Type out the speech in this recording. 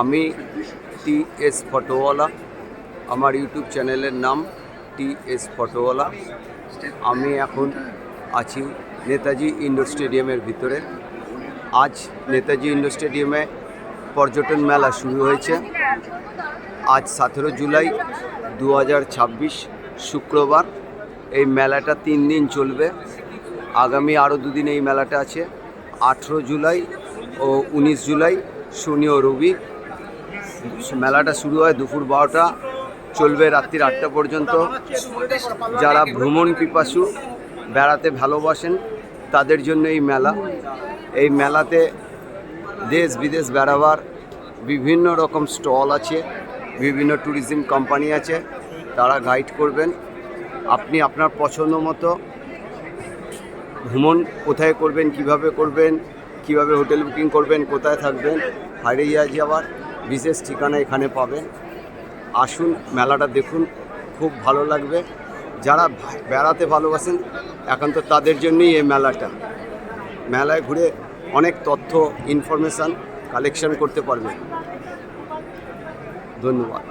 আমি টি.এস. ফটোওয়ালা। আমার ইউটিউব চ্যানেলের নাম টি.এস. ফটোওয়ালা। আমি এখন আছি নেতাজি ইন্ডোর স্টেডিয়ামের ভিতরে। আজ নেতাজি ইন্ডোর স্টেডিয়ামে পর্যটন মেলা শুরু হয়েছে। আজ 17 জুলাই 2026 শুক্রবার। এই মেলাটা 3 দিন চলবে। আগামী আরও 2 দিন এই মেলাটা আছে, 18 জুলাই ও 19 জুলাই, শনি ও রবি। মেলাটা শুরু হয় দুপুর 12টা, চলবে রাত্রির 8টা পর্যন্ত। যারা ভ্রমণ পিপাসু, বেড়াতে ভালোবাসেন, তাদের জন্য এই মেলা। এই মেলাতে দেশ বিদেশ বেড়াবার বিভিন্ন রকম স্টল আছে, বিভিন্ন ট্যুরিজম কোম্পানি আছে, তারা গাইড করবেন। আপনি আপনার পছন্দ মতো ভ্রমণ কোথায় করবেন, কিভাবে হোটেল বুকিং করবেন, কোথায় থাকবেন, হারিয়ে যাওয়ার বিশেষ ঠিকানা এখানে পাবেন। আসুন, মেলাটা দেখুন, খুব ভালো লাগবে। যারা বেড়াতে ভালোবাসেন একান্ত তাদের জন্যই এই মেলাটা। মেলায় ঘুরে অনেক তথ্য ইনফরমেশান কালেকশন করতে পারবেন। ধন্যবাদ।